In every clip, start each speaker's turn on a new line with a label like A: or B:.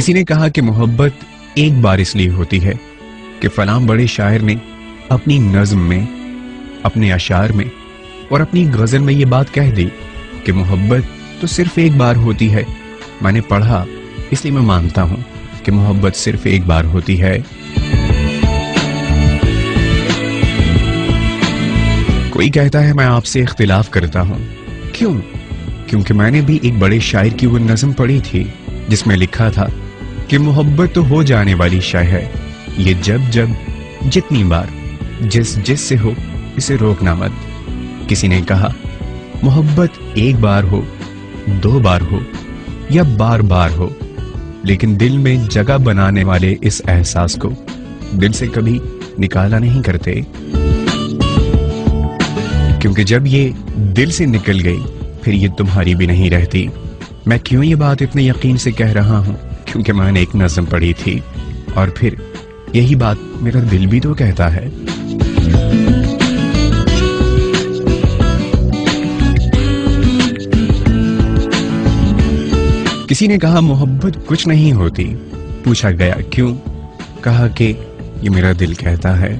A: किसी ने कहा कि मोहब्बत एक बार इसलिए होती है कि फलां बड़े शायर ने अपनी नज्म में, अपने अशार में और अपनी गजल में ये बात कह दी कि मोहब्बत तो सिर्फ एक बार होती है। मैंने पढ़ा, इसलिए मैं मानता हूं कि मोहब्बत सिर्फ एक बार होती है। कोई कहता है मैं आपसे इख्तिलाफ करता हूं। क्यों? क्योंकि मैंने भी एक बड़े शायर की वो नज्म पढ़ी थी जिसमें लिखा था कि मोहब्बत तो हो जाने वाली शय है, ये जब जब जितनी बार जिस जिस से हो इसे रोकना मत। किसी ने कहा मोहब्बत एक बार हो, दो बार हो या बार बार हो, लेकिन दिल में जगह बनाने वाले इस एहसास को दिल से कभी निकाला नहीं करते, क्योंकि जब ये दिल से निकल गई फिर ये तुम्हारी भी नहीं रहती। मैं क्यों ये बात इतने यकीन से कह रहा हूं? क्योंकि मैंने एक नज़्म पढ़ी थी और फिर यही बात मेरा दिल भी तो कहता है। किसी ने कहा मोहब्बत कुछ नहीं होती। पूछा गया क्यों? कहा कि ये मेरा दिल कहता है।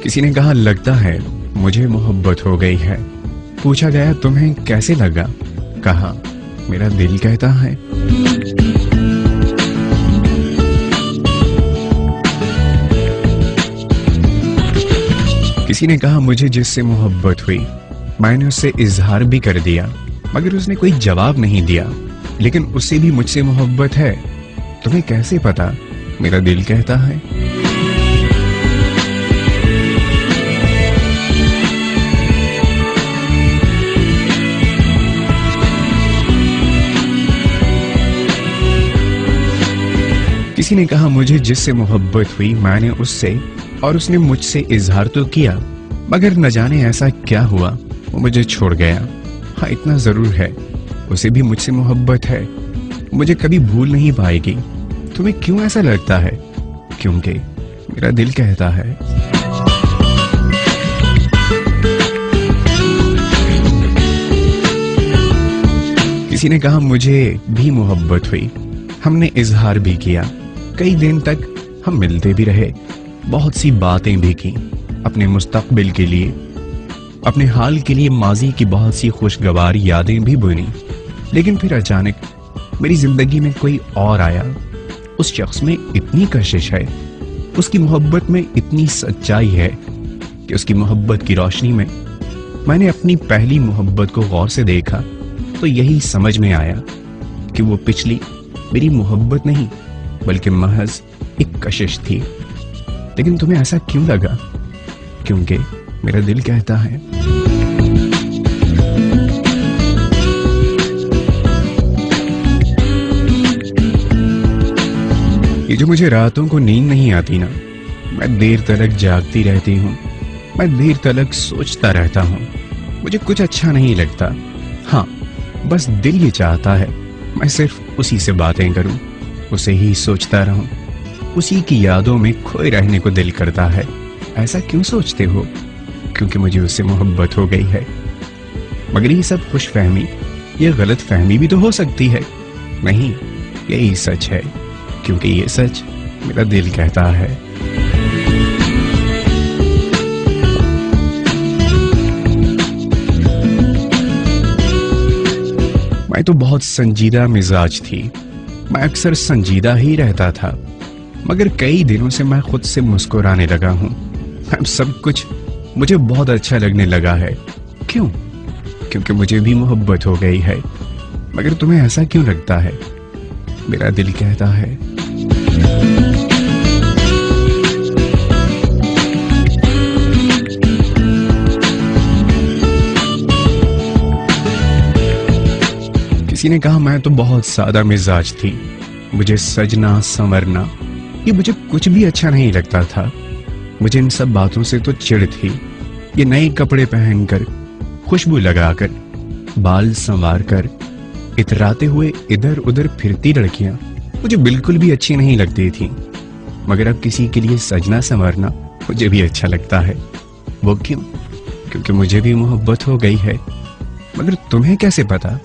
A: किसी ने कहा लगता है मुझे मोहब्बत हो गई है। पूछा गया तुम्हें कैसे लगा? कहा मेरा दिल कहता है। किसी ने कहा मुझे जिससे मोहब्बत हुई मैंने उससे इजहार भी कर दिया, मगर उसने कोई जवाब नहीं दिया, लेकिन उससे भी मुझसे मोहब्बत है। तुम्हें कैसे पता? मेरा दिल कहता है। किसी ने कहा मुझे जिससे मोहब्बत हुई मैंने उससे और उसने मुझसे इजहार तो किया, मगर न जाने ऐसा क्या हुआ वो मुझे छोड़ गया। हाँ इतना जरूर है उसे भी मुझसे मोहब्बत है, मुझे कभी भूल नहीं पाएगी। तुम्हें क्यों ऐसा लगता है? क्योंकि मेरा दिल कहता है। किसी ने कहा मुझे भी मोहब्बत हुई, हमने इजहार भी किया, कई दिन तक हम मिलते भी रहे, बहुत सी बातें भी की, अपने मुस्तकबिल के लिए, अपने हाल के लिए माजी की बहुत सी खुशगवार यादें भी बुनी। लेकिन फिर अचानक मेरी जिंदगी में कोई और आया। उस शख्स में इतनी कशिश है, उसकी मोहब्बत में इतनी सच्चाई है कि उसकी मोहब्बत की रोशनी में मैंने अपनी पहली मोहब्बत को गौर से देखा तो यही समझ में आया कि वो पिछली मेरी मोहब्बत नहीं बल्कि महज एक कशिश थी। लेकिन तुम्हें ऐसा क्यों लगा? क्योंकि मेरा दिल कहता है। ये जो मुझे रातों को नींद नहीं आती ना, मैं देर तलक जागती रहती हूँ, मैं देर तलक सोचता रहता हूँ, मुझे कुछ अच्छा नहीं लगता। हाँ बस दिल ये चाहता है मैं सिर्फ उसी से बातें करूं, उसे ही सोचता रहूं, उसी की यादों में खोए रहने को दिल करता है। ऐसा क्यों सोचते हो? क्योंकि मुझे उससे मोहब्बत हो गई है। मगर ये सब खुशफहमी, ये गलत फहमी भी तो हो सकती है। नहीं, यही सच है, क्योंकि ये सच मेरा दिल कहता है। मैं तो बहुत संजीदा मिजाज थी, मैं अक्सर संजीदा ही रहता था, मगर कई दिनों से मैं खुद से मुस्कुराने लगा हूं। अब सब कुछ मुझे बहुत अच्छा लगने लगा है। क्यों? क्योंकि मुझे भी मोहब्बत हो गई है। मगर तुम्हें ऐसा क्यों लगता है? मेरा दिल कहता है। किसी ने कहा मैं तो बहुत सादा मिजाज थी, मुझे सजना संवरना ये मुझे कुछ भी अच्छा नहीं लगता था। मुझे इन सब बातों से तो चिढ़ थी। ये नए कपड़े पहनकर, खुशबू लगाकर, बाल संवार कर, इतराते हुए इधर उधर फिरती लड़कियां मुझे बिल्कुल भी अच्छी नहीं लगती थी। मगर अब किसी के लिए सजना संवरना मुझे भी अच्छा लगता है। वो क्यों? क्योंकि मुझे भी मोहब्बत हो गई है। मगर तुम्हें कैसे पता?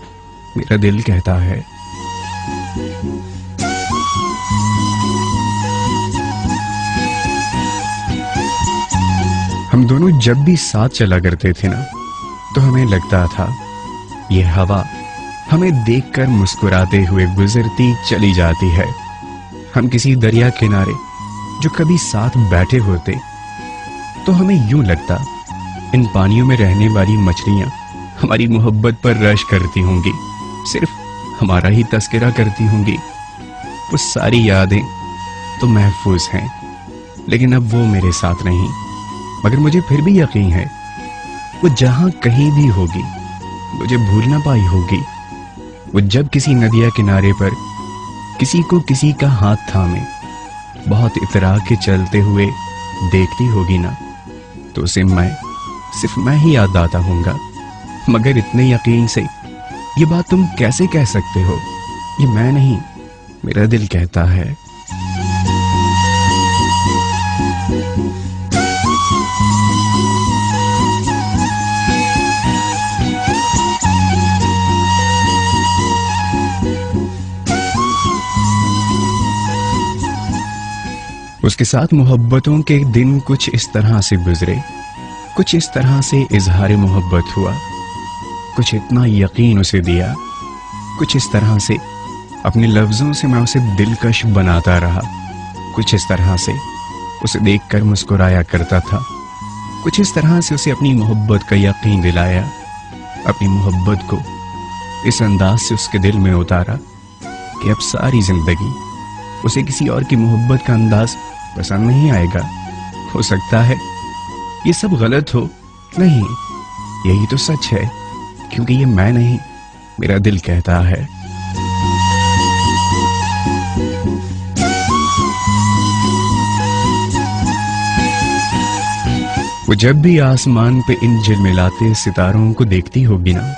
A: मेरा दिल कहता है। हम दोनों जब भी साथ चला करते थे ना, तो हमें लगता था ये हवा हमें देखकर मुस्कुराते हुए गुजरती चली जाती है। हम किसी दरिया किनारे जो कभी साथ बैठे होते, तो हमें यूं लगता इन पानियों में रहने वाली मछलियां हमारी मोहब्बत पर रश करती होंगी, सिर्फ हमारा ही तस्करा करती होंगी। वो सारी यादें तो महफूज हैं, लेकिन अब वो मेरे साथ नहीं। मगर मुझे फिर भी यकीन है वो जहां कहीं भी होगी, मुझे भूल ना पाई होगी। वो जब किसी नदिया किनारे पर किसी को किसी का हाथ थामे बहुत इतरा के चलते हुए देखती होगी ना, तो उसे सिर्फ मैं ही याद आता हूँगा। मगर इतने यकीन से ये बात तुम कैसे कह सकते हो? ये मैं नहीं, मेरा दिल कहता है। उसके साथ मोहब्बतों के दिन कुछ इस तरह से गुजरे, कुछ इस तरह से इजहार मोहब्बत हुआ, कुछ इतना यकीन उसे दिया, कुछ इस तरह से अपने लफ्जों से मैं उसे दिलकश बनाता रहा, कुछ इस तरह से उसे देखकर मुस्कुराया करता था, कुछ इस तरह से उसे अपनी मोहब्बत का यकीन दिलाया, अपनी मोहब्बत को इस अंदाज से उसके दिल में उतारा कि अब सारी जिंदगी उसे किसी और की मोहब्बत का अंदाज पसंद नहीं आएगा। हो सकता है ये सब गलत हो, नहीं, यही तो सच है, क्योंकि ये मैं नहीं, मेरा दिल कहता है। वो जब भी आसमान पे इन झिलमिलाते सितारों को देखती होगी ना,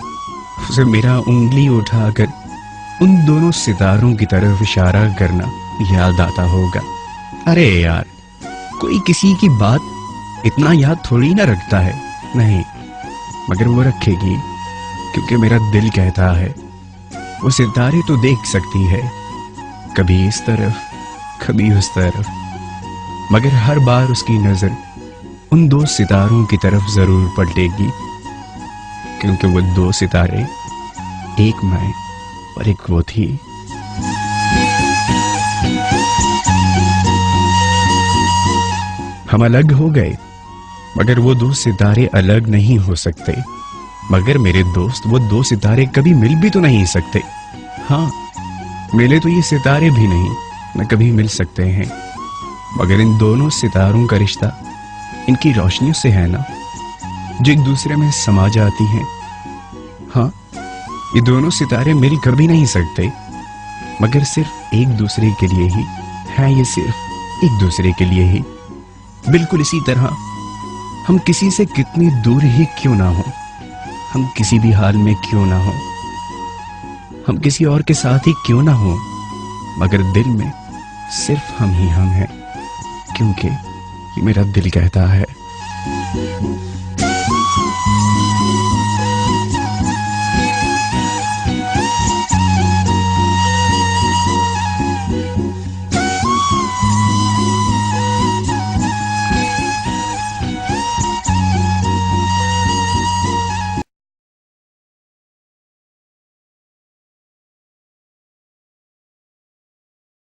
A: उसे मेरा उंगली उठाकर उन दोनों सितारों की तरफ इशारा करना याद आता होगा। अरे यार, कोई किसी की बात इतना याद थोड़ी ना रखता है, नहीं, मगर वो रखेगी, क्योंकि मेरा दिल कहता है वो सितारे तो देख सकती है, कभी इस तरफ कभी उस तरफ, मगर हर बार उसकी नजर उन दो सितारों की तरफ जरूर पलटेगी, क्योंकि वो दो सितारे एक मैं और एक वो थी। हम अलग हो गए, मगर वो दो सितारे अलग नहीं हो सकते। मगर मेरे दोस्त, वो दो सितारे कभी मिल भी तो नहीं सकते। हाँ, मिले तो ये सितारे भी नहीं, न कभी मिल सकते हैं। मगर इन दोनों सितारों का रिश्ता इनकी रोशनियों से है ना, जो एक दूसरे में समा जाती हैं। हाँ, ये दोनों सितारे मिल कभी नहीं सकते, मगर सिर्फ एक दूसरे के लिए ही है। ये सिर्फ एक दूसरे के लिए ही। बिल्कुल इसी तरह हम किसी से कितनी दूर ही क्यों ना हो, हम किसी भी हाल में क्यों ना हो, हम किसी और के साथ ही क्यों ना हो, मगर दिल में सिर्फ हम ही हम हैं, क्योंकि ये मेरा दिल कहता है।